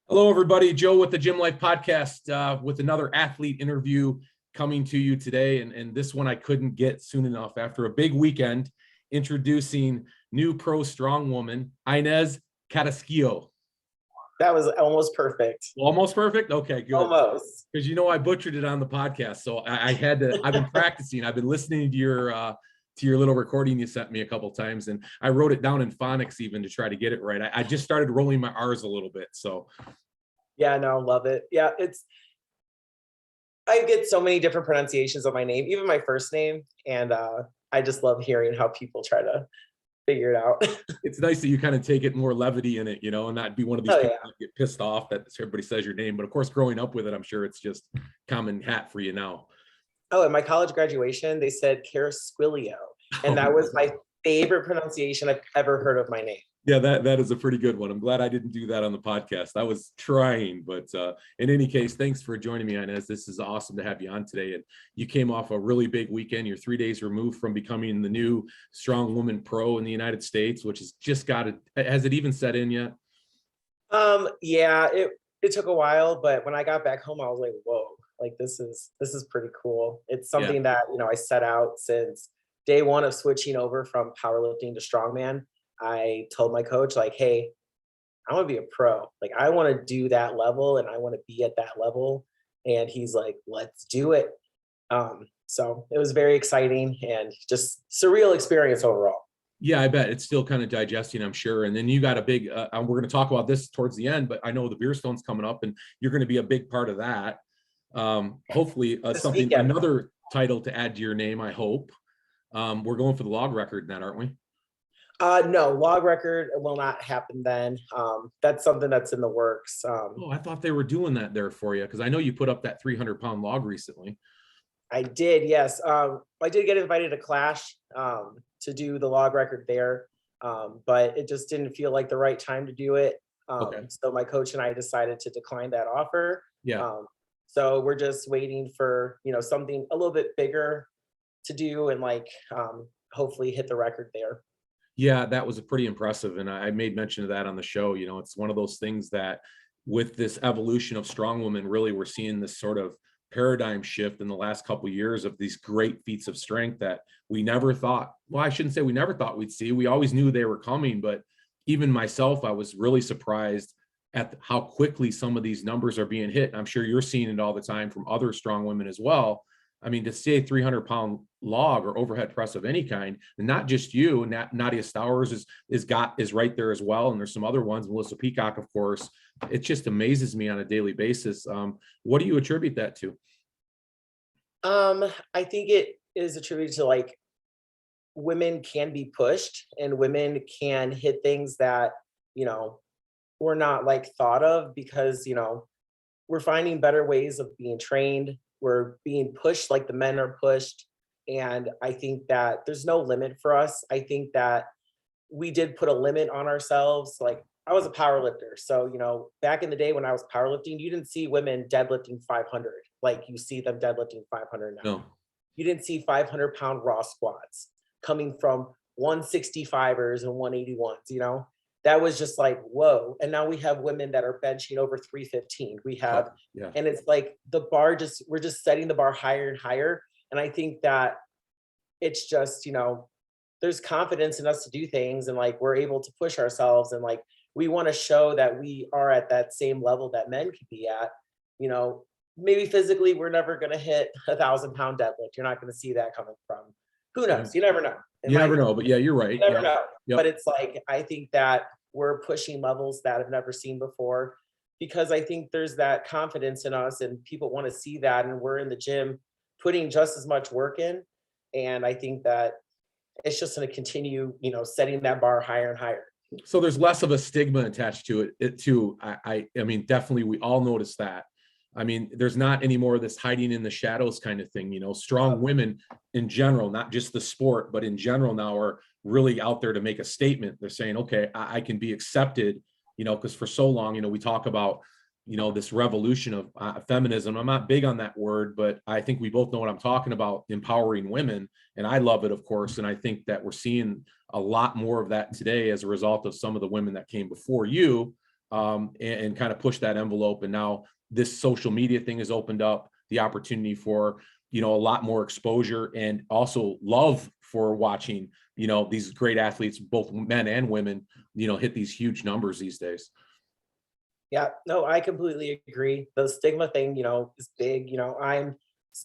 Hello, everybody. Joe with the Gym Life Podcast with another athlete interview coming to you today. And this one I couldn't get soon enough after a big weekend, introducing new Pro Strongwoman, Inez Carrassquillo. That was almost perfect. Almost perfect? Okay, good. Almost. Because I butchered it on the podcast. So I had to, I've been practicing. I've been listening to your little recording you sent me a couple times, and I wrote it down in phonics even to try to get it right. I just started rolling my R's a little bit. So yeah, no, love it. Yeah, I get so many different pronunciations of my name, even my first name, and I just love hearing how people try to figure it out. It's nice that you kind of take it more levity in it, and not be one of these people that get pissed off that everybody says your name. But of course, growing up with it, I'm sure it's just common hat for you now. Oh, at my college graduation, they said Carrasquillo, and that was my favorite pronunciation I've ever heard of my name. Yeah, that is a pretty good one. I'm glad I didn't do that on the podcast. I was trying, but in any case, thanks for joining me, Inez. This is awesome to have you on today. And you came off a really big weekend. You're 3 days removed from becoming the new Strongwoman Pro in the United States, which has just got it. Has it even set in yet? Yeah, it took a while, but when I got back home, I was like, whoa, like this is pretty cool. It's something that, I set out since day one of switching over from powerlifting to strongman. I told my coach, like, hey, I want to be a pro. Like, I want to do that level and I want to be at that level. And he's like, let's do it. So it was very exciting and just surreal experience overall. Yeah, I bet it's still kind of digesting, I'm sure. And then you got a big, we're going to talk about this towards the end, but I know the Beer Stone's coming up and you're going to be a big part of that. Hopefully another title to add to your name, I hope. We're going for the log record in that, aren't we? No, log record will not happen then. That's something that's in the works. I thought they were doing that there for you because I know you put up that 300-pound log recently. I did, yes. I did get invited to Clash to do the log record there, but it just didn't feel like the right time to do it. So my coach and I decided to decline that offer. Yeah. So we're just waiting for something a little bit bigger to do and hopefully hit the record there. Yeah, that was pretty impressive. And I made mention of that on the show. It's one of those things that with this evolution of Strongwomen, really, we're seeing this sort of paradigm shift in the last couple of years of these great feats of strength that we never thought, well, I shouldn't say we never thought we'd see. We always knew they were coming, but even myself, I was really surprised at how quickly some of these numbers are being hit. I'm sure you're seeing it all the time from other strong women as well. I mean, to say 300-pound log or overhead press of any kind, and not just you, Nadia Stowers is right there as well. And there's some other ones, Melissa Peacock, of course. It just amazes me on a daily basis. What do you attribute that to? I think it is attributed to women can be pushed and women can hit things that, were not thought of because, we're finding better ways of being trained. We're being pushed like the men are pushed. And I think that there's no limit for us. I think that we did put a limit on ourselves. I was a power lifter. So, back in the day when I was powerlifting, you didn't see women deadlifting 500 like you see them deadlifting 500 now. No. You didn't see 500-pound raw squats coming from 165ers and 181s, That was just whoa. And now we have women that are benching over 315. We have, and it's the bar we're just setting the bar higher and higher. And I think that it's just, there's confidence in us to do things and we're able to push ourselves. And we want to show that we are at that same level that men could be at, maybe physically we're never going to hit 1,000-pound deadlift. You're not going to see that coming from, who knows? You never know. You never know, but yeah, you're right. You never know. Yep. But it's I think that we're pushing levels that I've never seen before because I think there's that confidence in us and people want to see that. And we're in the gym putting just as much work in. And I think that it's just going to continue, setting that bar higher and higher. So there's less of a stigma attached to it too. I mean, definitely we all notice that. I mean, there's not any more of this hiding in the shadows kind of thing. Strong women in general, not just the sport, but in general now are really out there to make a statement. They're saying, okay, I can be accepted, because for so long, we talk about, this revolution of feminism. I'm not big on that word, but I think we both know what I'm talking about, empowering women. And I love it, of course. And I think that we're seeing a lot more of that today as a result of some of the women that came before you and kind of push that envelope. And now this social media thing has opened up the opportunity for, a lot more exposure and also love for watching, these great athletes, both men and women, hit these huge numbers these days. Yeah, no, I completely agree. The stigma thing, is big. I'm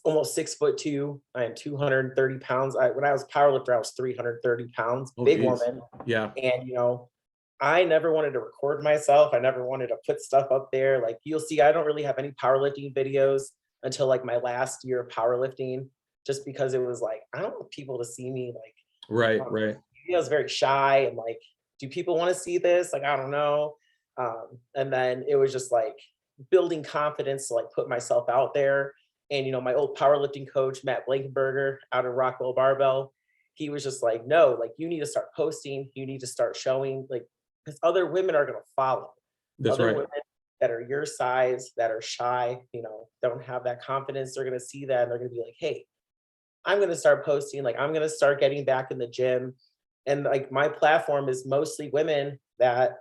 almost 6'2". I am 230 pounds. When I was a powerlifter, I was 330 pounds, Oh, big geez. woman. Yeah. And, I never wanted to record myself. I never wanted to put stuff up there. Like you'll see, I don't really have any powerlifting videos until like my last year of powerlifting, just because it was like, I don't want people to see me like, Right. I was very shy and like, do people want to see this? Like, I don't know. And then it was just like building confidence to like put myself out there. And, my old powerlifting coach, Matt Blankenberger out of Rockwell Barbell, he was just like, no, like you need to start posting, you need to start showing, like, because other women are going to follow. That's Other right. women that are your size, that are shy, don't have that confidence. They're going to see that and they're going to be like, hey, I'm going to start posting. Like, I'm going to start getting back in the gym. And like my platform is mostly women that,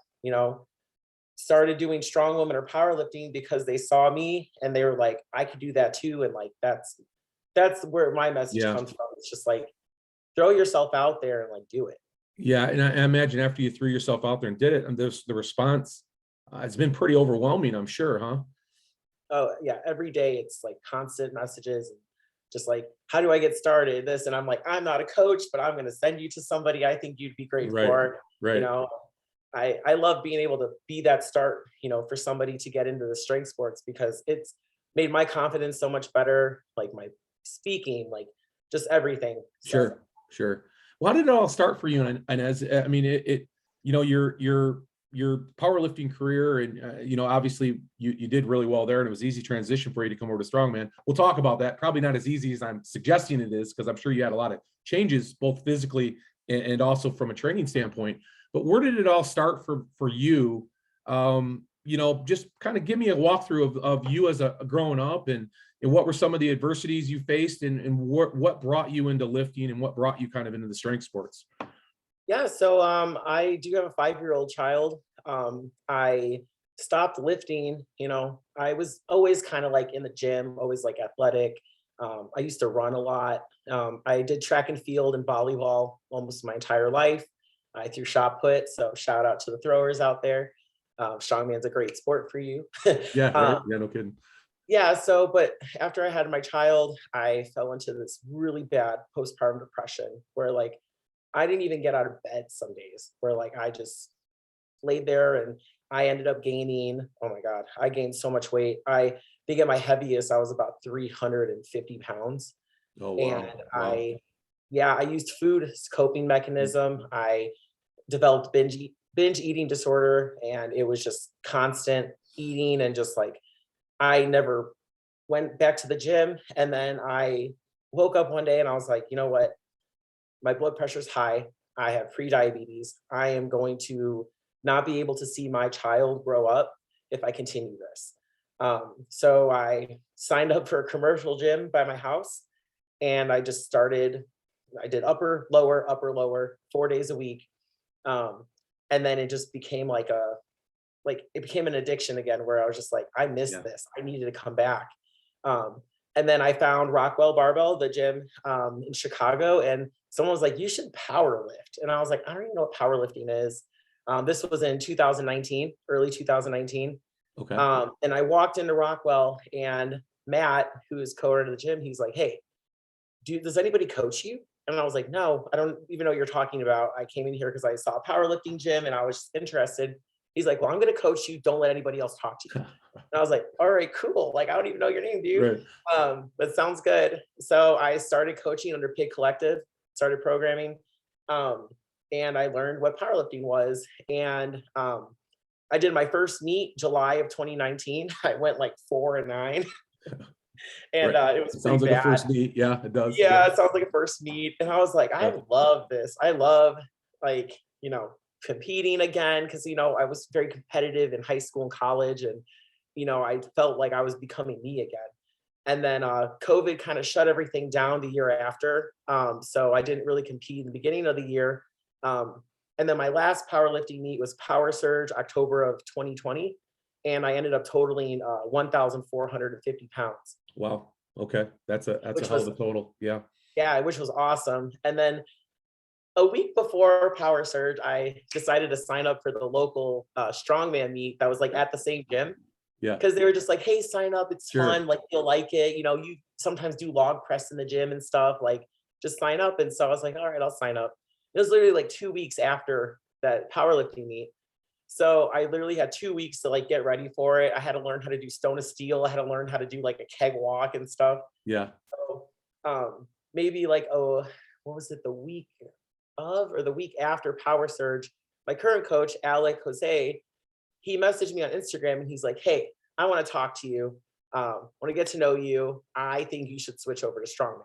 started doing strong women or powerlifting because they saw me and they were like, I could do that too. And like, that's where my message Yeah. comes from. It's just like, throw yourself out there and like, do it. Yeah. And I imagine after you threw yourself out there and did it, and the response it's been pretty overwhelming, I'm sure, huh? Oh yeah, every day it's like constant messages and just like, how do I get started? This, and I'm like, I'm not a coach, but I'm going to send you to somebody I think you'd be great Right. for. Right. I love being able to be that start, for somebody to get into the strength sports, because it's made my confidence so much better, like my speaking, like just everything. So Sure. Why did it all start for you? And as I mean, your powerlifting career, and obviously you did really well there, and it was easy transition for you to come over to strongman. We'll talk about that. Probably not as easy as I'm suggesting it is, because I'm sure you had a lot of changes, both physically and also from a training standpoint. But where did it all start for you? Just kind of give me a walkthrough of you as a growing up, and what were some of the adversities you faced, and what brought you into lifting, and what brought you kind of into the strength sports? yeah, so I do have a 5-year-old child. I stopped lifting. I was always kind of like in the gym, always like athletic. I used to run a lot. I did track and field and volleyball almost my entire life. I threw shot put, so shout out to the throwers out there. Strongman's a great sport for you. Yeah, right. um, Yeah, no kidding. yeah, so but after I had my child, I fell into this really bad postpartum depression where like I didn't even get out of bed some days, where like I just laid there and I ended up gaining, oh my God, I gained so much weight. I think at my heaviest, I was about 350 pounds. Oh, And wow. I used food as a coping mechanism. I developed binge eating disorder, and it was just constant eating and just like, I never went back to the gym. And then I woke up one day and I was like, you know what? My blood pressure's high. I have pre-diabetes. I am going to not be able to see my child grow up if I continue this. So I signed up for a commercial gym by my house, and I just started. I did upper, lower, 4 days a week. And then it just became it became an addiction again, where I was just like, I missed Yeah. this. I needed to come back. Um, and then I found Rockwell Barbell, the gym in Chicago, and someone was like, you should power lift. And I was like, I don't even know what powerlifting is. This was in 2019, early 2019. Okay. And I walked into Rockwell, and Matt, who is co-owner of the gym, he's like, hey, does anybody coach you? And I was like, no, I don't even know what you're talking about. I came in here because I saw a powerlifting gym and I was interested. He's like, well, I'm going to coach you. Don't let anybody else talk to you. And I was like, all right, cool. Like, I don't even know your name, dude. Right. But sounds good. So I started coaching under Pig Collective, started programming. And I learned what powerlifting was. And I did my first meet July of 2019. I went like 4-9. And Right. it was It pretty sounds like bad. a first meet. Yeah, it does. Yeah, it sounds like a first meet. And I was like, I Yeah. love this. I love like, competing again, because I was very competitive in high school and college, and I felt like I was becoming me again. And then COVID kind of shut everything down the year after. So I didn't really compete in the beginning of the year. And then my last powerlifting meet was Power Surge, October of 2020. And I ended up totaling 1,450 pounds. Wow. Okay. That's a Which hell was, of a total. Yeah. yeah, which was awesome. And then a week before Power Surge, I decided to sign up for the local strongman meet that was like at the same gym. Yeah. Because they were just like, hey, sign up, it's Sure. fun, like you'll like it. You know, you sometimes do log press in the gym and stuff, like just sign up. And so I was like, all right, I'll sign up. It was literally like 2 weeks after that powerlifting meet. So I literally had 2 weeks to like get ready for it. I had to learn how to do stone of steel. I had to learn how to do like a keg walk and stuff. Yeah. So maybe like, oh, what was it, the week of or the week after Power Surge, my current coach, Alec Jose, he messaged me on Instagram and he's like, hey, I want to talk to you. I want to get to know you. I think you should switch over to strongman.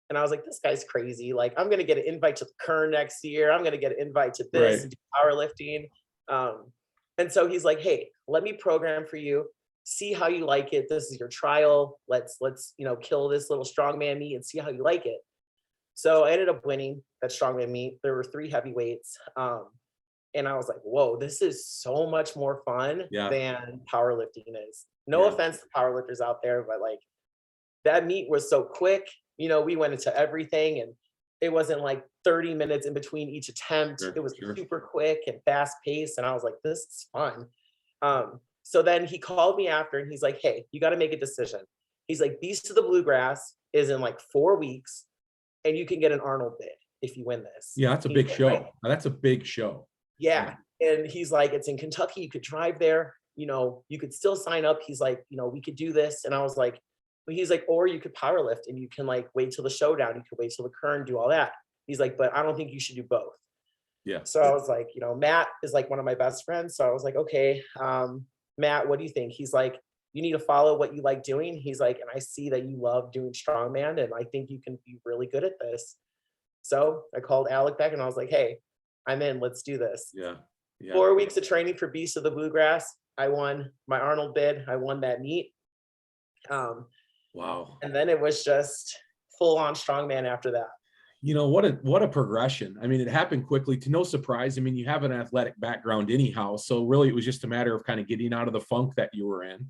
And I was like, this guy's crazy. Like, I'm going to get an invite to the Kern next year. I'm going to get an invite to this Right. and do powerlifting. And so he's like, hey, let me program for you. See how you like it. This is your trial. Let's, kill this little strongman meet and see how you like it. So I ended up winning that strongman meet. There were 3 heavyweights. And I was like, whoa, this is so much more fun than powerlifting is. No offense to powerlifters out there, but like that meet was so quick. You know, we went into everything and it wasn't like 30 minutes in between each attempt. It was super quick and fast paced. And I was like, this is fun. So then he called me after and he's like, hey, you got to make a decision. He's like, Beast of the Bluegrass is in like 4 weeks and you can get an Arnold bid if you win this. Yeah, that's a big show. That's a big show. Yeah. And he's like, it's in Kentucky. You could drive there. You know, you could still sign up. He's like, we could do this. And I was like, he's like, or you could powerlift and you can like wait till the showdown. You could wait till the Kern, do all that. He's like, but I don't think you should do both. Yeah. So I was like, Matt is like one of my best friends. So I was like, okay, Matt, what do you think? He's like, you need to follow what you like doing. He's like, and I see that you love doing strongman and I think you can be really good at this. So I called Alec back and I was like, hey, I'm in, let's do this. Yeah. 4 weeks of training for Beast of the Bluegrass. I won my Arnold bid. I won that meet. Wow. And then it was just full on strongman after that. What a progression. I mean, it happened quickly, to no surprise. I mean, you have an athletic background anyhow. So really it was just a matter of kind of getting out of the funk that you were in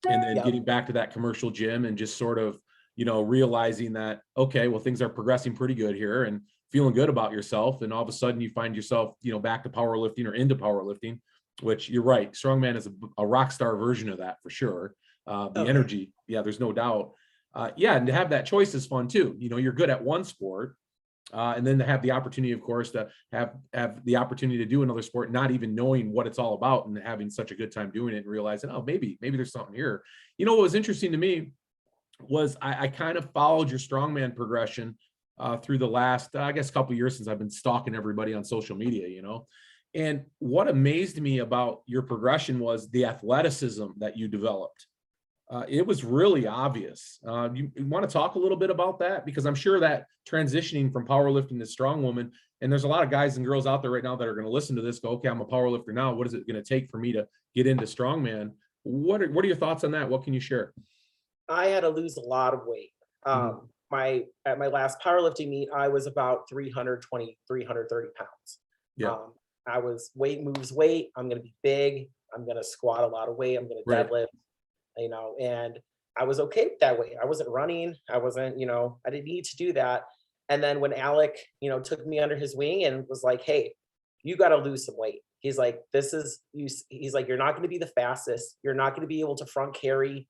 and then getting back to that commercial gym and just sort of, realizing that, okay, well, things are progressing pretty good here and feeling good about yourself. And all of a sudden you find yourself, back to powerlifting or into powerlifting, which you're right. Strongman is a rock star version of that for sure. The energy. Yeah, there's no doubt. And to have that choice is fun too. You're good at one sport. And then to have the opportunity, of course, to have the opportunity to do another sport, not even knowing what it's all about and having such a good time doing it and realizing, oh, maybe there's something here. What was interesting to me was I kind of followed your strongman progression through the last, I guess, couple of years since I've been stalking everybody on social media, and what amazed me about your progression was the athleticism that you developed. It was really obvious. You want to talk a little bit about that? Because I'm sure that transitioning from powerlifting to strongwoman, and there's a lot of guys and girls out there right now that are going to listen to this, go, okay, I'm a powerlifter now. What is it going to take for me to get into strongman? What are your thoughts on that? What can you share? I had to lose a lot of weight. At my last powerlifting meet, I was about 320, 330 pounds. Yeah. I was weight moves weight. I'm going to be big. I'm going to squat a lot of weight. I'm going to deadlift. And I was okay with that weight. I wasn't running. I wasn't, I didn't need to do that. And then when Alec, took me under his wing and was like, hey, you got to lose some weight. He's like, he's like, you're not going to be the fastest. You're not going to be able to front carry,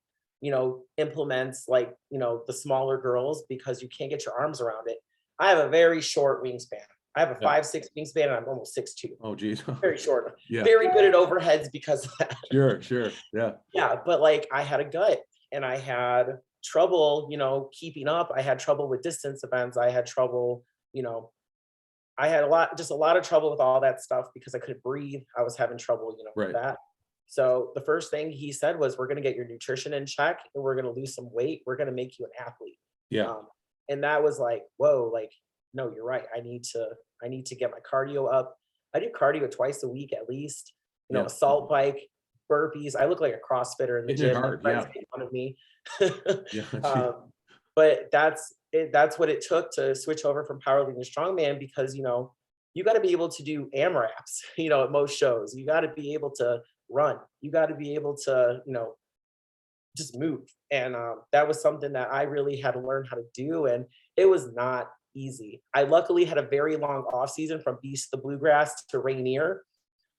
implements like, the smaller girls because you can't get your arms around it. I have a very short wingspan. I have a 5'6" wingspan and I'm almost 6'2". Oh, geez. Very short. Yeah. Very good at overheads because of that. Sure. Yeah. Yeah. But like I had a gut and I had trouble, keeping up. I had trouble with distance events. I had trouble, I had a lot of trouble with all that stuff because I couldn't breathe. I was having trouble, with that. So the first thing he said was, we're going to get your nutrition in check and we're going to lose some weight. We're going to make you an athlete. Yeah. And that was like, whoa, like, no, you're right. I need to get my cardio up. I do cardio twice a week at least, assault bike, burpees. I look like a CrossFitter in the gym. Hard, my friends make fun of me. Yeah. But that's what it took to switch over from powerlifting to strongman because, you you got to be able to do AMRAPs, you know, at most shows. You got to be able to run. You got to be able to, you know, just move. And that was something that I really had to learn how to do. And it was not easy. I luckily had a very long off season from Beast the Bluegrass to Rainier.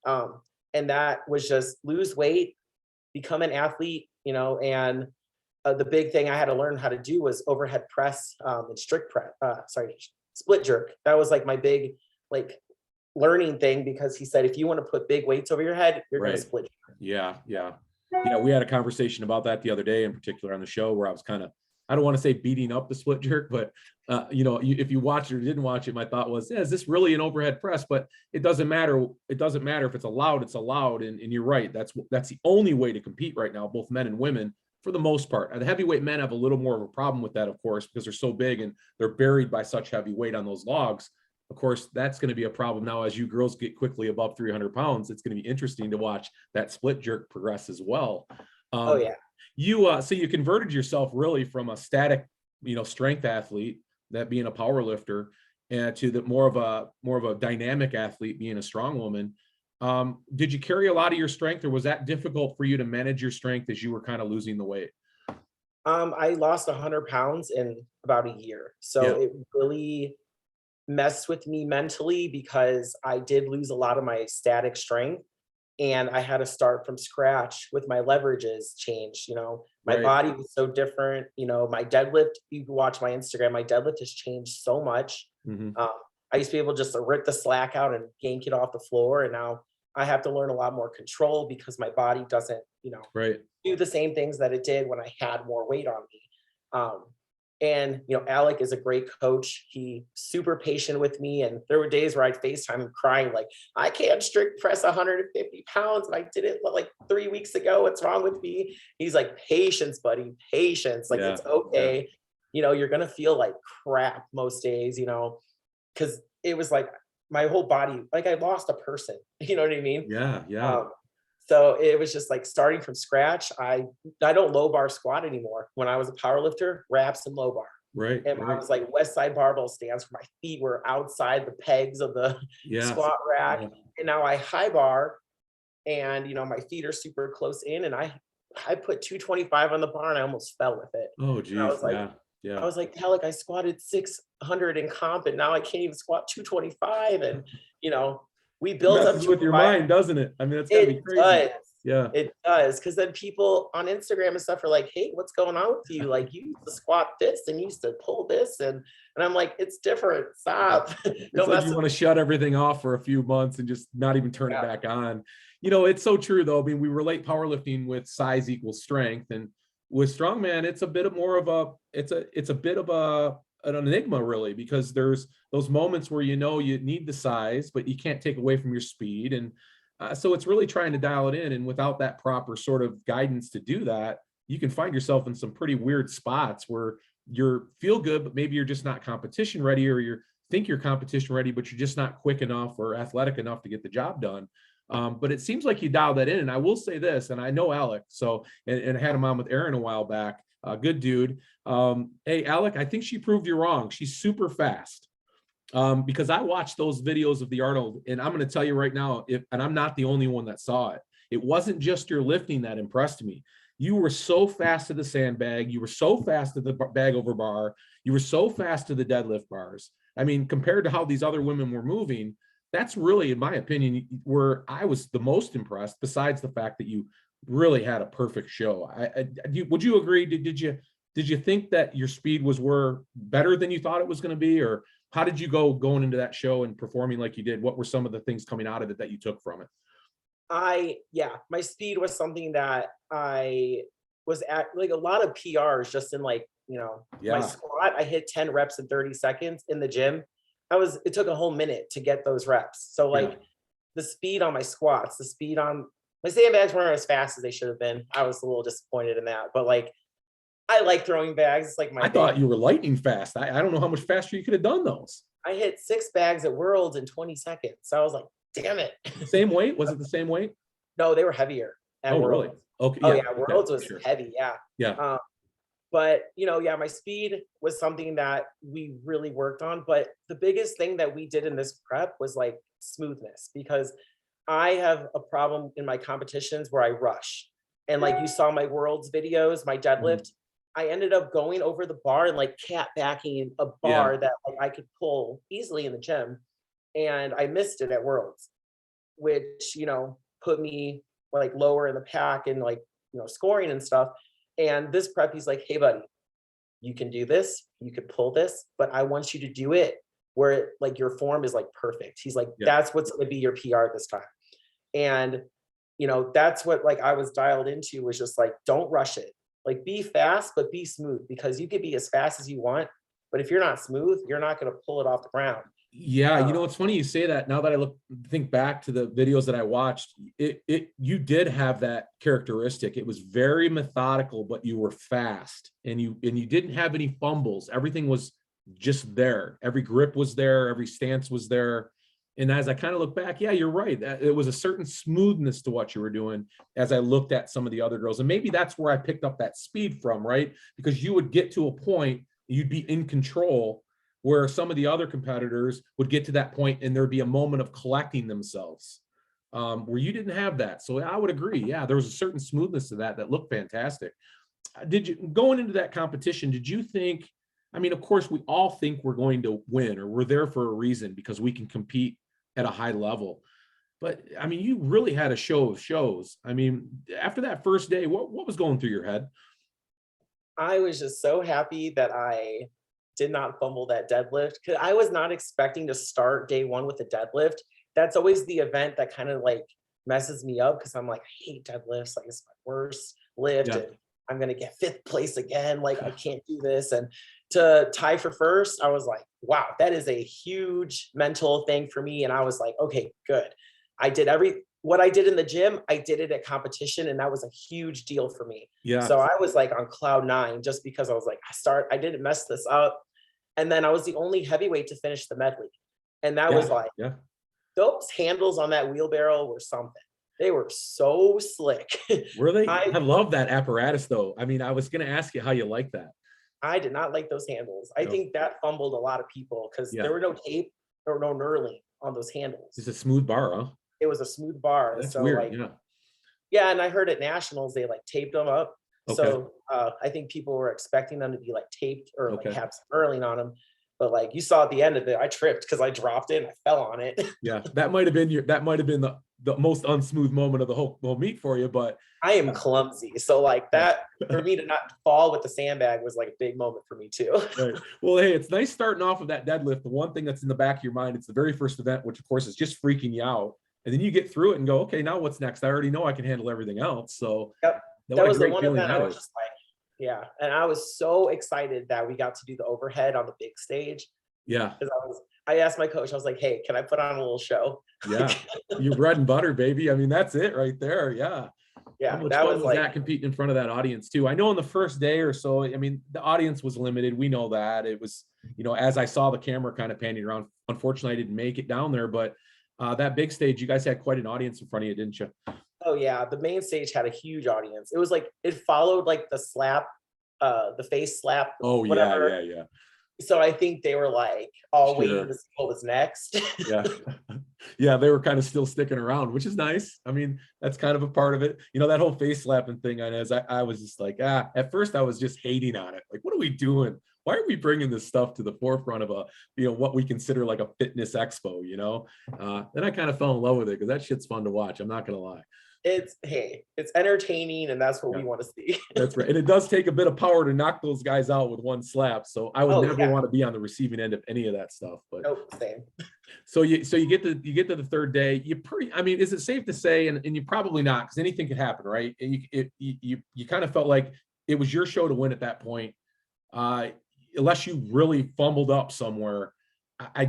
And that was just lose weight, become an athlete, you know, and the big thing I had to learn how to do was overhead press and strict press, split jerk. That was like my big, like, learning thing, because he said, if you want to put big weights over your head, you're going to split jerk. Yeah. We had a conversation about that the other day, in particular on the show, where I was kind of, I don't want to say beating up the split jerk, but you know, if you watch it or didn't watch it, my thought was, yeah, is this really an overhead press? But it doesn't matter. It doesn't matter if it's allowed, it's allowed. And you're right. That's the only way to compete right now, both men and women, for the most part. The heavyweight men have a little more of a problem with that, of course, because they're so big and they're buried by such heavy weight on those logs. Of course, that's going to be a problem now as you girls get quickly above 300 pounds. It's going to be interesting to watch that split jerk progress as well. Oh yeah. So you converted yourself really from a static, you know, strength athlete, that being a power lifter, and to the more of a dynamic athlete, being a strong woman. Did you carry a lot of your strength, or was that difficult for you to manage your strength as you were kind of losing the weight? I lost 100 pounds in about a year. So it really messed with me mentally, because I did lose a lot of my static strength, and I had to start from scratch with my leverages changed. You know, my body was so different. You know, my deadlift, you can watch my Instagram, my deadlift has changed so much. I used to be able just to rip the slack out and yank it off the floor. And now I have to learn a lot more control, because my body doesn't, you know, do the same things that it did when I had more weight on me. And, you know, Alec is a great coach. He super patient with me. And there were days where I'd FaceTime him crying, like, I can't strict press 150 pounds. And I did it like 3 weeks ago. What's wrong with me? He's like, patience, buddy, patience. Like, it's okay. You know, you're going to feel like crap most days, you know, because it was like my whole body, like I lost a person, you know what I mean? So it was just like starting from scratch. I don't low bar squat anymore. When I was a power lifter, wraps and low bar. And I was like West Side barbell stands, where my feet were outside the pegs of the squat rack. And now I high bar, and you know, my feet are super close in, and I put 225 on the bar and I almost fell with it. Oh geez. I was like, I was like, hell, like I squatted 600 in comp, and now I can't even squat 225. And you know, we built up with your mind, doesn't it? I mean, it's gotta be crazy. It does, because then people on Instagram and stuff are like, hey, what's going on with you? Like, you used to squat this and you used to pull this, and I'm like, it's different. Stop. It's like you want to shut everything off for a few months and just not even turn it back on. You know, it's so true though. I mean, we relate powerlifting with size equals strength, and with strongman, it's a bit of more of a, it's a bit of an enigma, really, because there's those moments where you know you need the size, but you can't take away from your speed. And so it's really trying to dial it in. And without that proper sort of guidance to do that, you can find yourself in some pretty weird spots where you're feel good, but maybe you're just not competition ready, or you think you're competition ready, but you're just not quick enough or athletic enough to get the job done. But it seems like you dialed that in. And I will say this, and I know Alec, so, and I had him on with Aaron a while back. Good dude. Hey, Alec, I think she proved you wrong. She's super fast. Because I watched those videos of the Arnold, and I'm going to tell you right now, and I'm not the only one that saw it. It wasn't just your lifting that impressed me. You were so fast to the sandbag. You were so fast to the bag over bar. You were so fast to the deadlift bars. I mean, compared to how these other women were moving, that's really, in my opinion, where I was the most impressed, besides the fact that you really had a perfect show. Would you agree? Did you think that your speed were better than you thought it was going to be, or how did you going into that show and performing like you did? What were some of the things coming out of it that you took from it? My speed was something that I was at, like a lot of PRs just in like, you know, my squat, I hit 10 reps in 30 seconds in the gym. It took a whole minute to get those reps. So like the speed on my squats, the speed on my sandbags weren't as fast as they should have been. I was a little disappointed in that, but like, I like throwing bags. It's like I thought you were lightning fast. I don't know how much faster you could have done those. I hit 6 bags at Worlds in 20 seconds. So I was like, damn it. Same weight? Was it the same weight? No, they were heavier at Worlds. Really? Okay. Oh yeah, Worlds was heavy. Yeah. But, you know, yeah, my speed was something that we really worked on. But the biggest thing that we did in this prep was like smoothness, because I have a problem in my competitions where I rush. And like you saw my worlds videos, my Mhm. deadlift, I ended up going over the bar and like cat backing a Yeah. bar that like I could pull easily in the gym. And I missed it at worlds, which, you know, put me like lower in the pack and like, you know, scoring and stuff. And this prep, he's like, hey, buddy, you can do this, you can pull this, but I want you to do it where like your form is like perfect. He's like, Yeah. that's what's going to be your PR this time. And, you know, that's what like I was dialed into, was just like, don't rush it. Like be fast, but be smooth, because you could be as fast as you want. But if you're not smooth, you're not going to pull it off the ground. Yeah, Uh, you know, it's funny you say that. Now that I think back to the videos that I watched, you did have that characteristic. It was very methodical, but you were fast, and you didn't have any fumbles. Everything was just there. Every grip was there, every stance was there. And as I kind of look back, yeah, you're right. It was a certain smoothness to what you were doing as I looked at some of the other girls. And maybe that's where I picked up that speed from, right? Because you would get to a point, you'd be in control, where some of the other competitors would get to that point and there'd be a moment of collecting themselves, where you didn't have that. So I would agree. Yeah, there was a certain smoothness to that looked fantastic. Did you, going into that competition, did you think, I mean, of course, we all think we're going to win, or we're there for a reason because we can compete at a high level. But I mean, you really had a show of shows. I mean, after that first day, what was going through your head? I was just so happy that I did not fumble that deadlift, because I was not expecting to start day one with a deadlift. That's always the event that kind of like messes me up, because I'm like, I hate deadlifts. Like it's my worst lift, Yeah. and I'm gonna get fifth place again. Like I can't do this. And to tie for first, I was like, wow, that is a huge mental thing for me. And I was like, okay, good. I did what I did in the gym, I did it at competition, and that was a huge deal for me. Yeah. So I was like on cloud nine, just because I was like, I didn't mess this up. And then I was the only heavyweight to finish the medley. And that was Yeah. like, Yeah. those handles on that wheelbarrow were something. They were so slick. Were they? I I love that apparatus though. I mean, I was going to ask you how you like that. I did not like those handles. I No. think that fumbled a lot of people, because Yeah. there were no tape or no knurling on those It's handles. a smooth bar, huh? It was a smooth bar. That's So weird. like, Yeah. yeah, and I heard at nationals they like taped them up. Okay. So I think people were expecting them to be like taped or like Okay. have some knurling on them. But like you saw at the end of it, I tripped because I dropped it and I fell on it. Yeah. That might have been the most unsmooth moment of the whole meet for you, but I am clumsy. So like yeah. that, for me to not fall with the sandbag was like a big moment for me too. Right. Well, hey, it's nice starting off with that deadlift. The one thing that's in the back of your mind, it's the very first event, which of course is just freaking you out. And then you get through it and go, okay, now what's next? I already know I can handle everything else. So Yep. what That a was the great one feeling event I that was is. just like, yeah. And I was so excited that we got to do the overhead on the big stage. Yeah. Because I asked my coach, I was like, hey, can I put on a little show? Yeah. Your bread and butter, baby. I mean, that's it right there. Yeah. How Yeah, much that fun was was like, that competing in front of that audience too? I know on the first day or so, I mean, the audience was limited. We know that. It was, you know, as I saw the camera kind of panning around, unfortunately, I didn't make it down there, but that big stage, you guys had quite an audience in front of you, didn't you? oh yeah, the main stage had a huge audience. It was like, it followed like the slap, the face slap, Oh yeah, whatever. yeah, yeah. So I think they were like all waiting Sure. to see what was next. Yeah. Yeah, they were kind of still sticking around, which is nice. I mean, that's kind of a part of it. You know, that whole face slapping thing, I was just like, at first I was just hating on it. Like, what are we doing? Why are we bringing this stuff to the forefront of what we consider like a fitness expo, you know? Then I kind of fell in love with it because that shit's fun to watch. I'm not going to lie. It's entertaining, and that's what Yeah. we want to see. That's right. And it does take a bit of power to knock those guys out with one slap. So I would Oh, never yeah. want to be on the receiving end of any of that stuff. But Nope, same. so you get to the third day. I mean, is it safe to say, and you probably not, because anything could happen, right? And you kind of felt like it was your show to win at that point, unless you really fumbled up somewhere. Where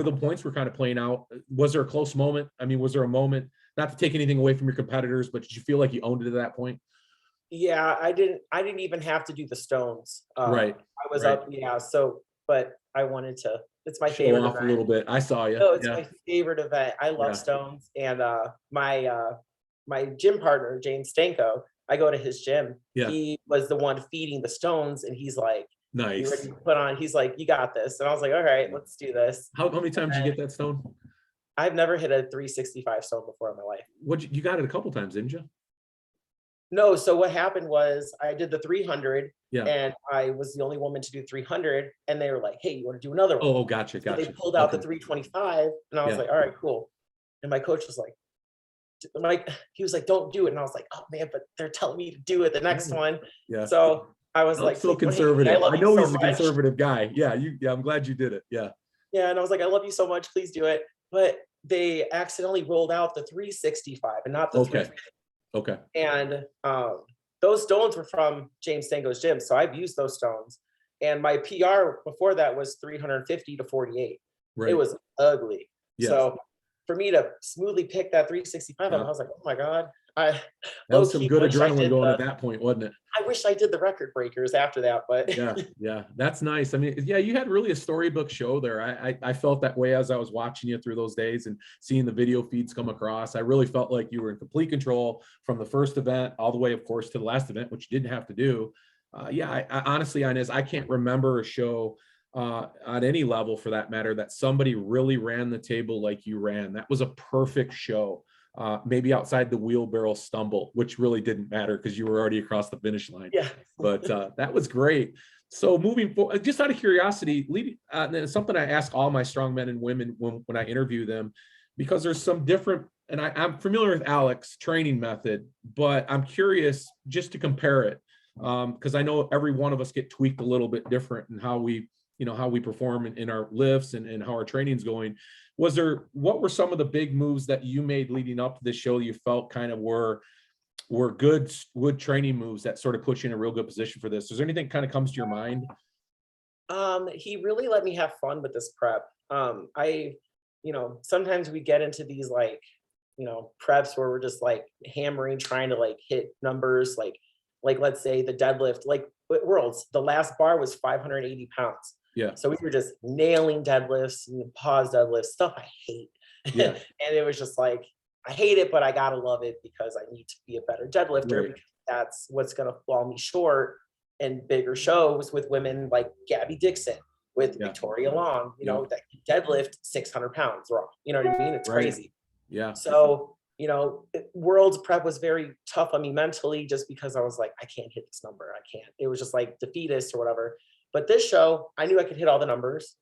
the points were kind of playing out, was there a close moment? I mean, was there a moment, not to take anything away from your competitors, but did you feel like you owned it at that point? Yeah, I didn't even have to do the stones. Right. I was Right. up, yeah. So, but I wanted to. It's my Show favorite off a event. little bit. I saw you. No, it's Yeah. my favorite event. I love Yeah. stones, and my gym partner James Stanko, I go to his gym. Yeah. He was the one feeding the stones, and he's like, "You ready Nice. to put on?" He's like, "You got this." And I was like, "All right, let's do this." How many times did you And get that stone? I've never hit a 365 stone before in my life. You got it a couple times, didn't you? No, so what happened was I did the 300 Yeah. and I was the only woman to do 300, and they were like, "Hey, you want to do another one?" Oh, gotcha, So they gotcha. pulled out the Okay. 325, and I was Yeah. like, "All right, cool." And my coach was like, he was like, "Don't do it." And I was like, "Oh man, but they're telling me to do it the next one." Yeah. So I was I'm like, so "Please don't hate me. I conservative. love I you know so he's a much." conservative guy. Yeah, I'm glad you did it. Yeah. Yeah, and I was like, "I love you so much. Please do it." But they accidentally rolled out the 365 and not the Okay. 350. Okay. And those stones were from James Stango's gym, so I've used those stones. And my PR before that was 350 to 48. It Right. was ugly. Yes. So for me to smoothly pick that 365 up, I Yeah. was like, "Oh my god!" I That low was some key good wish I adrenaline did going the. at that point, wasn't it? I wish I did the record breakers after that, but Yeah, yeah, that's nice. I mean, yeah, you had really a storybook show there. I felt that way as I was watching you through those days and seeing the video feeds come across. I really felt like you were in complete control from the first event all the way, of course, to the last event, which you didn't have to do. Yeah, I honestly, Inez, I can't remember a show on any level for that matter that somebody really ran the table like you ran. That was a perfect show. Maybe outside the wheelbarrow stumble, which really didn't matter because you were already across the finish line. yeah. But that was great. So moving forward, just out of curiosity, it's something I ask all my strong men and women when I interview them, because there's some different, and I'm familiar with Alex's training method, but I'm curious just to compare it, because I know every one of us get tweaked a little bit different in how we, how we perform in our lifts and how our training's going. What were some of the big moves that you made leading up to this show you felt kind of were good training moves that sort of put you in a real good position for this? Is there anything kind of comes to your mind? He really let me have fun with this prep. Sometimes we get into these like, preps where we're just like hammering, trying to like hit numbers, like let's say the deadlift, like Worlds, the last bar was 580 pounds. Yeah. So we were just nailing deadlifts and pause deadlifts, stuff I hate. Yeah. And it was just like, I hate it, but I gotta love it because I need to be a better deadlifter, Right. because that's what's gonna fall me short in bigger shows with women like Gabby Dixon, with Yeah. Victoria Long, Yeah. that can deadlift 600 pounds raw. You know what I mean? It's Right. crazy. Yeah. So, World's prep was very tough on me mentally just because I was like, I can't hit this number. I can't. It was just like defeatist or whatever. But this show, I knew I could hit all the numbers.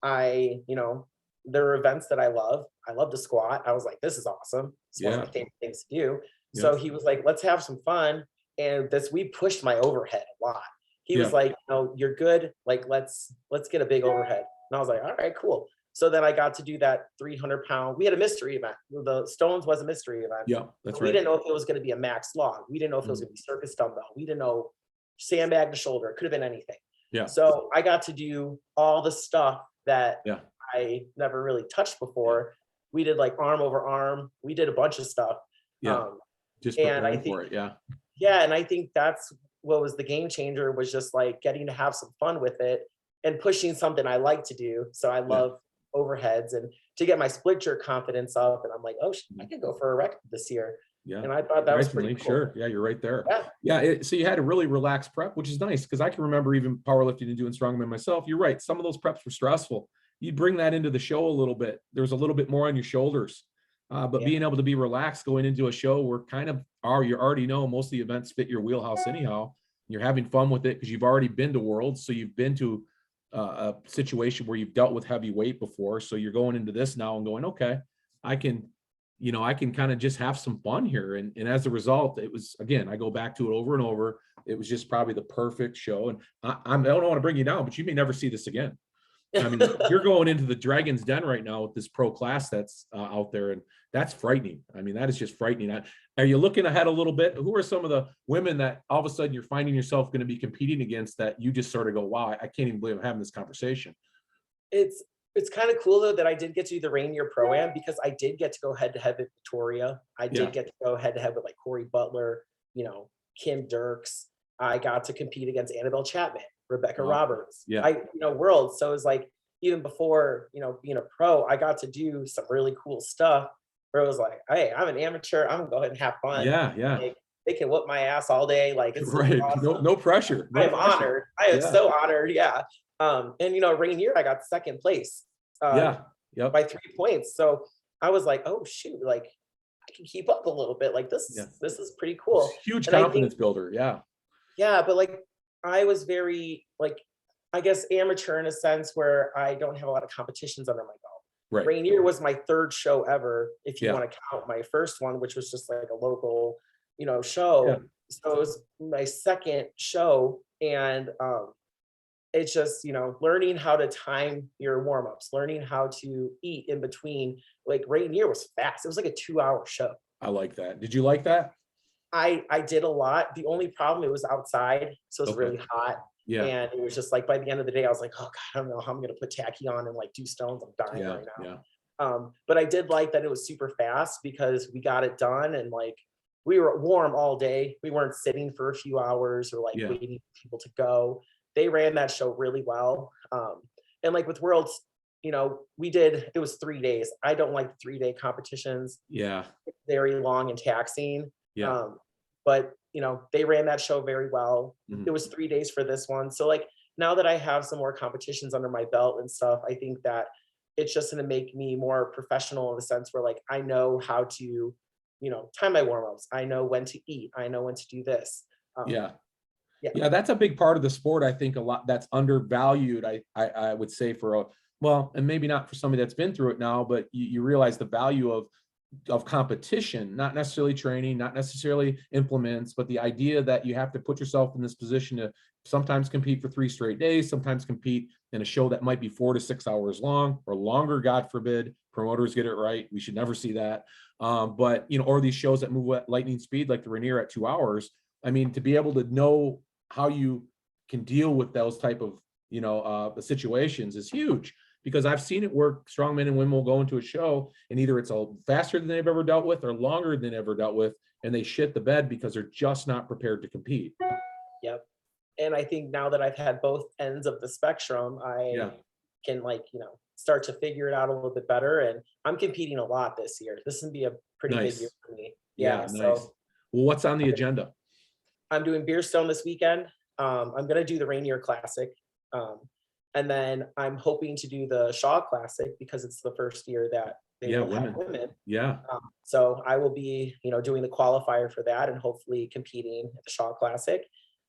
There are events that I love. I love to squat. I was like, this is awesome. It's one of my favorite things to do. So he was like, let's have some fun. And we pushed my overhead a lot. He was like, you're good. Like, let's get a big overhead. And I was like, all right, cool. So then I got to do that 300-pound. We had a mystery event. The stones was a mystery event. Yeah, that's We right. didn't know if it was going to be a max log. We didn't know if it was going to be circus dumbbell. We didn't know sandbag to shoulder. It could have been anything. Yeah. So I got to do all the stuff that Yeah. I never really touched before. We did like arm over arm. We did a bunch of stuff. Yeah. Just and I preparing think, for it. Yeah. yeah, and I think that's what was the game changer, was just like getting to have some fun with it and pushing something I like to do. So I love overheads, and to get my split jerk confidence up. And I'm like, oh, I could go for a record this year. Yeah. And I thought that was pretty cool. Sure. Yeah, you're right there. Yeah. Yeah. So you had a really relaxed prep, which is nice, because I can remember even powerlifting and doing strongman myself. You're right. Some of those preps were stressful. You'd bring that into the show a little bit. There's a little bit more on your shoulders. But being able to be relaxed going into a show where you already know most of the events fit your wheelhouse anyhow. You're having fun with it because you've already been to Worlds. So you've been to a situation where you've dealt with heavy weight before. So you're going into this now and going, okay, I can kind of just have some fun here. And as a result, it was, again, I go back to it over and over. It was just probably the perfect show. And I don't want to bring you down, but you may never see this again. I mean, you're going into the Dragon's Den right now with this pro class that's out there, and that's frightening. I mean, that is just frightening. Are you looking ahead a little bit? Who are some of the women that all of a sudden you're finding yourself going to be competing against that you just sort of go, wow, I can't even believe I'm having this conversation? It's kind of cool though that I did get to do the Rainier Pro-Am, because I did get to go head to head with Victoria. I did get to go head to head with like Corey Butler, Kim Dirks. I got to compete against Annabelle Chapman, Rebecca Roberts. Worlds. So it was like, even before, being a pro, I got to do some really cool stuff where it was like, hey, I'm an amateur. I'm gonna go ahead and have fun. Yeah. Like, they can whoop my ass all day. Like, it's Right. awesome. No pressure. I am pressure. honored. I am so honored. Yeah. And Rainier, I got second place. Yeah. Yep. By 3 points. So I was like, oh shoot, like I can keep up a little bit. Like this is pretty cool. Huge And I confidence think, builder. Yeah. yeah, but like I was very like, I guess amateur in a sense where I don't have a lot of competitions under my belt. Right. Rainier was my third show ever, if you Yeah. want to count my first one, which was just like a local, show. Yeah. So it was my second show. And it's just, learning how to time your warm-ups, learning how to eat in between. Like Rainier was fast. It was like a 2-hour show. I like that. Did you like that? I did a lot. The only problem, it was outside, so it was really hot. Yeah. And it was just like, by the end of the day, I was like, oh God, I don't know how I'm gonna put tacky on and like do stones. I'm dying right now. Yeah. But I did like that it was super fast because we got it done, and like we were warm all day. We weren't sitting for a few hours or like waiting for people to go. They ran that show really well. And like with Worlds, it was 3 days. I don't like 3-day competitions. Yeah. Very long and taxing. Yeah. But they ran that show very well. Mhm. It was 3 days for this one. So like now that I have some more competitions under my belt and stuff, I think that it's just going to make me more professional in the sense where like I know how to, time my warm-ups. I know when to eat. I know when to do this. Yeah. That's a big part of the sport. I think a lot that's undervalued. I would say and maybe not for somebody that's been through it now, but you realize the value of competition, not necessarily training, not necessarily implements, but the idea that you have to put yourself in this position to sometimes compete for 3 straight days, sometimes compete in a show that might be 4 to 6 hours long or longer, God forbid. Promoters get it right. We should never see that. But or these shows that move at lightning speed, like the Rainier at 2 hours. I mean, to be able to know how you can deal with those type of situations is huge, because I've seen it work. Strong men and women will go into a show and either it's faster than they've ever dealt with or longer than ever dealt with, and they shit the bed because they're just not prepared to compete. Yep. And I think now that I've had both ends of the spectrum, I can start to figure it out a little bit better. And I'm competing a lot this year. This will be a pretty big year for me. Nice. So Well, what's on the agenda? I'm doing Beerstone this weekend. I'm going to do the Rainier Classic. And then I'm hoping to do the Shaw Classic because it's the first year that they will have women. Yeah. So I will be, doing the qualifier for that and hopefully competing at the Shaw Classic.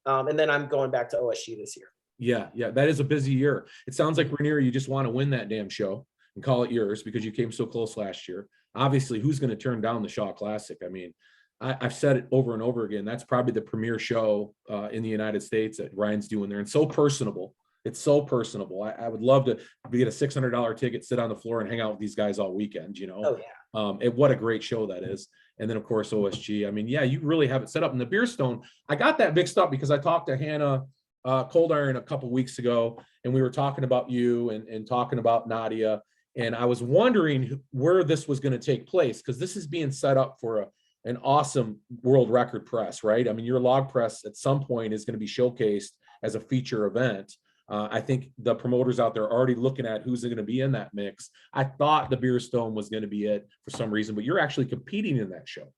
And then I'm going back to OSG this year. Yeah. That is a busy year. It sounds like, Rainier, you just want to win that damn show and call it yours because you came so close last year. Obviously, who's going to turn down the Shaw Classic? I mean, I've said it over and over again. That's probably the premier show in the United States that Ryan's doing there. And so personable. It's so personable. I would love to get a $600 ticket, sit on the floor and hang out with these guys all weekend, Oh, yeah. What a great show that is. And then, of course, OSG. I mean, you really have it set up. And the Beerstone, I got that mixed up because I talked to Hannah Cold Iron a couple weeks ago, and we were talking about you and talking about Nadia. And I was wondering where this was going to take place, because this is being set up for an awesome world record press, right? I mean, your log press at some point is going to be showcased as a feature event. I think the promoters out there are already looking at who's going to be in that mix. I thought the Beerstone was going to be it for some reason, but you're actually competing in that show.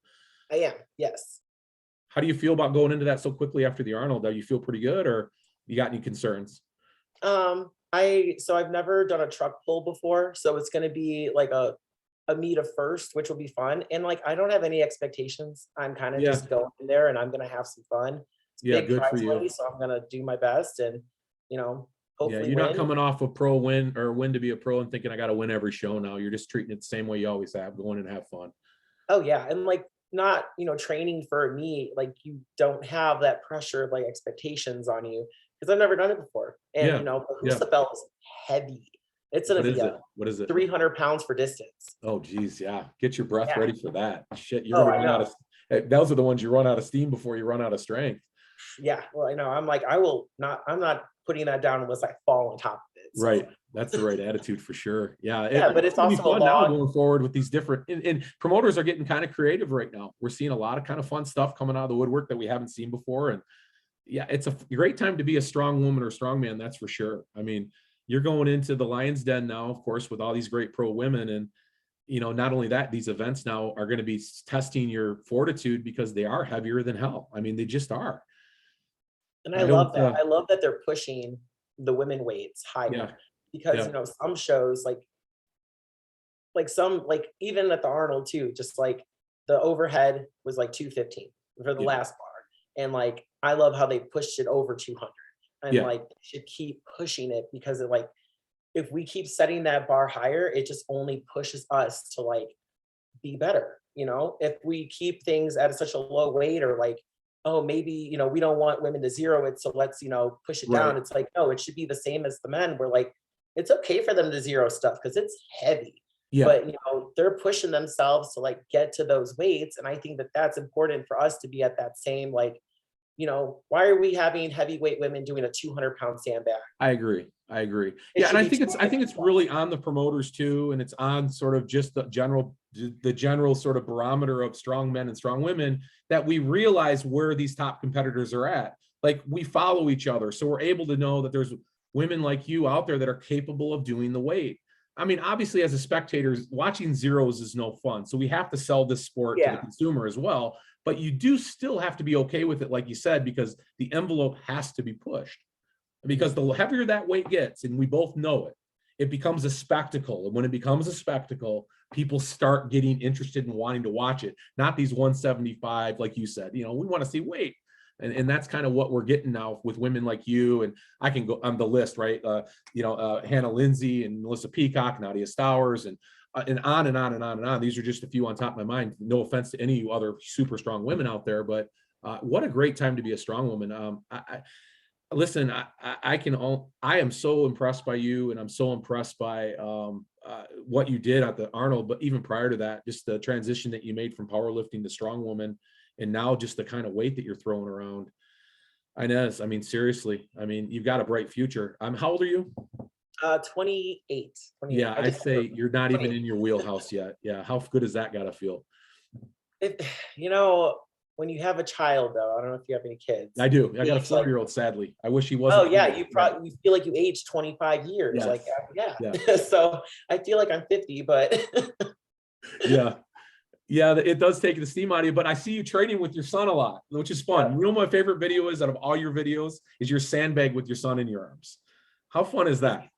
I am, yes. How do you feel about going into that so quickly after the Arnold? Do you feel pretty good, or you got any concerns? I've never done a truck pull before, so it's going to be like a meet of first, which will be fun. And like, I don't have any expectations. I'm kind of just going in there and I'm going to have some fun. It's big good prize for you. money, so I'm going to do my best and, hopefully you're win. not coming off a pro win or win to be a pro and thinking I got to win every show now. You're just treating it the same way you always have, go in and have fun. Oh yeah. And like, not, training for a meet, like you don't have that pressure of like expectations on you because I've never done it before. And, the belt is heavy. It's going to be what is it? 300 pounds for distance. Oh, geez. Yeah. Get your breath ready for that. Shit. You're going to run out of, those are the ones you run out of steam before you run out of strength. Yeah. Well, I know. I'm like, I'm not putting that down unless I fall on top of it. So. Right. That's the right attitude for sure. Yeah. But it's also fun now going forward with these different, and promoters are getting kind of creative right now. We're seeing a lot of kind of fun stuff coming out of the woodwork that we haven't seen before. And yeah, it's a great time to be a strong woman or strong man. That's for sure. I mean, you're going into the Lion's Den now, of course, with all these great pro women. And, not only that, these events now are going to be testing your fortitude because they are heavier than hell. I mean, they just are. And I love that. I love that they're pushing the women weights higher because, some shows like some, like even at the Arnold too, just like the overhead was like 215 for the last bar. And like, I love how they pushed it over 200 and like should keep pushing it because it like, if we keep setting that bar higher, it just only pushes us to like be better. If we keep things at such a low weight or like, oh, maybe, we don't want women to zero it. So let's, push it down. It's like, no, it should be the same as the men. We're like, it's okay for them to zero stuff because it's heavy. But, they're pushing themselves to like get to those weights. And I think that that's important for us to be at that same, like, why are we having heavyweight women doing a 200-pound sandbag? I agree. Yeah. And I think it's really on the promoters too. And it's on sort of just the general sort of barometer of strong men and strong women that we realize where these top competitors are at. Like we follow each other. So we're able to know that there's women like you out there that are capable of doing the weight. I mean, obviously as a spectator, watching zeros is no fun. So we have to sell this sport to the consumer as well. But you do still have to be okay with it, like you said, because the envelope has to be pushed. Because the heavier that weight gets, and we both know it, it becomes a spectacle. And when it becomes a spectacle, people start getting interested in wanting to watch it. Not these 175, like you said, we want to see weight. And that's kind of what we're getting now with women like you. And I can go on the list, right? Hannah Lindsay and Melissa Peacock, Nadia Stowers, and on and on and on and on. These are just a few on top of my mind. No offense to any other super strong women out there, but what a great time to be a strong woman. Listen, I am so impressed by you, and I'm so impressed by what you did at the Arnold, but even prior to that, just the transition that you made from powerlifting to strong woman, and now just the kind of weight that you're throwing around. Inez, I mean, seriously, you've got a bright future. How old are you? 28. Yeah, I'd say you're not even in your wheelhouse yet. Yeah, how good does that gotta feel? When you have a child, though, I don't know if you have any kids. I do. I got a 4-year-old, sadly. I wish he wasn't. Oh yeah, you feel like you aged 25 years. Yes. Like so I feel like I'm 50, but yeah, it does take the steam out of you. But I see you training with your son a lot, which is fun. You know, my favorite video is out of all your videos is your sandbag with your son in your arms. How fun is that?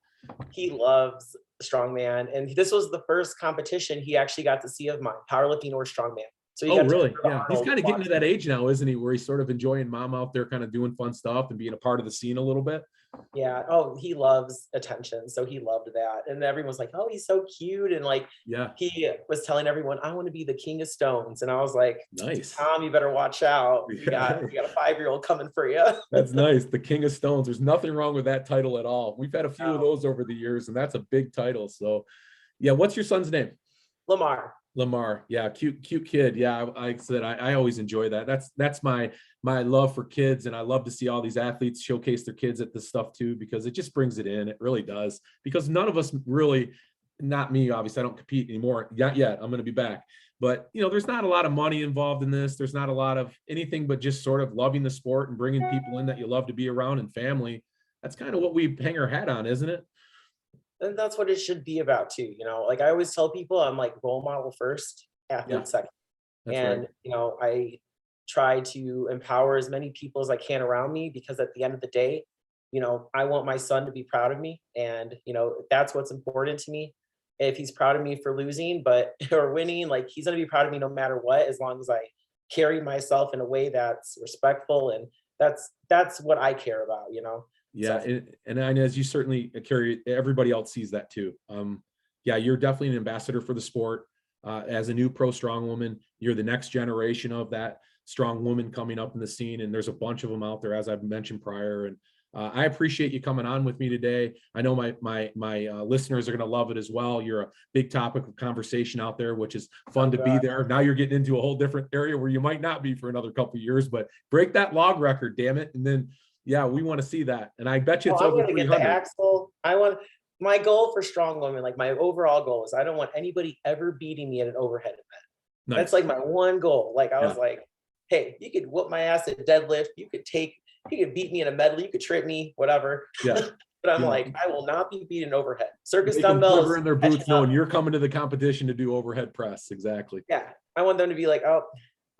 He loves strongman, and this was the first competition he actually got to see of mine, powerlifting or strongman. So really? Yeah. He's kind of getting to that age now, isn't he? Where he's sort of enjoying mom out there kind of doing fun stuff and being a part of the scene a little bit. Yeah. Oh, he loves attention. So he loved that. And everyone's like, oh, he's so cute. And like, he was telling everyone, I want to be the king of stones. And I was like, nice. Tom, you better watch out. You got a 5-year-old coming for you. That's nice. The king of stones. There's nothing wrong with that title at all. We've had a few of those over the years, and that's a big title. So yeah. What's your son's name? Lamar. Yeah. Cute kid. Yeah. I said, I always enjoy that. That's my love for kids. And I love to see all these athletes showcase their kids at this stuff too, because it just brings it in. It really does. Because none of us really, not me, obviously I don't compete anymore. Not yet. I'm going to be back. But, there's not a lot of money involved in this. There's not a lot of anything but just sort of loving the sport and bringing people in that you love to be around and family. That's kind of what we hang our hat on, isn't it? And that's what it should be about too. Like I always tell people, I'm like role model first, athlete second. And, I try to empower as many people as I can around me, because at the end of the day, I want my son to be proud of me. And, that's what's important to me. If he's proud of me for losing, or winning, like he's going to be proud of me no matter what, as long as I carry myself in a way that's respectful. And that's what I care about, Yeah. So. And Inez, you certainly carry, everybody else sees that too. Yeah, you're definitely an ambassador for the sport. As a new pro strong woman, you're the next generation of that strong woman coming up in the scene. And there's a bunch of them out there, as I've mentioned prior. And I appreciate you coming on with me today. I know my listeners are going to love it as well. You're a big topic of conversation out there, which is fun to be there. Now you're getting into a whole different area where you might not be for another couple of years, but break that log record, damn it. And then, yeah, we want to see that. And I bet you it's over 300. Get the axle. My goal for strong women, like my overall goal is I don't want anybody ever beating me at an overhead event. Nice. That's like my one goal. Like I was like, hey, you could whoop my ass at deadlift. You could beat me in a medley. You could trip me, whatever. Yeah. but I'm Yeah. like, I will not be beating overhead. Circus Make them quiver dumbbells. in their catching boots knowing up. you're coming to the competition to do overhead press. Exactly. Yeah, I want them to be like, oh,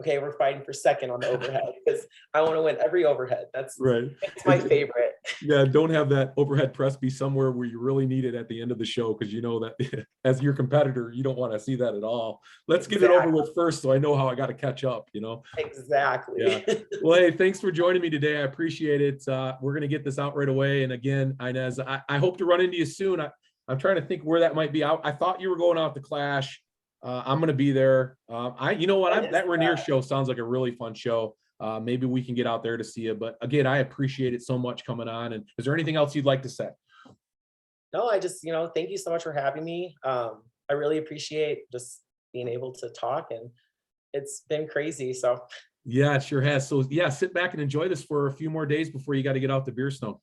okay, we're fighting for second on the overhead because I want to win every overhead. That's Right. it's my favorite. Yeah, don't have that overhead press be somewhere where you really need it at the end of the show, because you know that as your competitor, you don't want to see that at all. Let's get it over Exactly. with first, so I know how I got to catch up, you know? Exactly. Yeah. Well, hey, thanks for joining me today. I appreciate it. We're going to get this out right away. And again, Inez, I hope to run into you soon. I'm trying to think where that might be. I thought you were going out to Clash. I'm going to be there. You know what? That Rainier show sounds like a really fun show. Maybe we can get out there to see you. But again, I appreciate it so much coming on. And is there anything else you'd like to say? No, I just, thank you so much for having me. I really appreciate just being able to talk, and it's been crazy. So Yeah, it sure has. So yeah, sit back and enjoy this for a few more days before you got to get out to Beer Snow.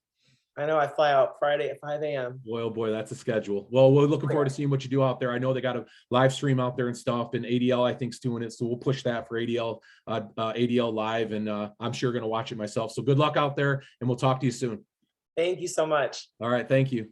I know I fly out Friday at 5 a.m. Boy, oh boy, that's a schedule. Well, we're looking forward to seeing what you do out there. I know they got a live stream out there and stuff, and ADL I think's doing it, so we'll push that for ADL live, and I'm sure going to watch it myself. So good luck out there, and we'll talk to you soon. Thank you so much. All right, thank you.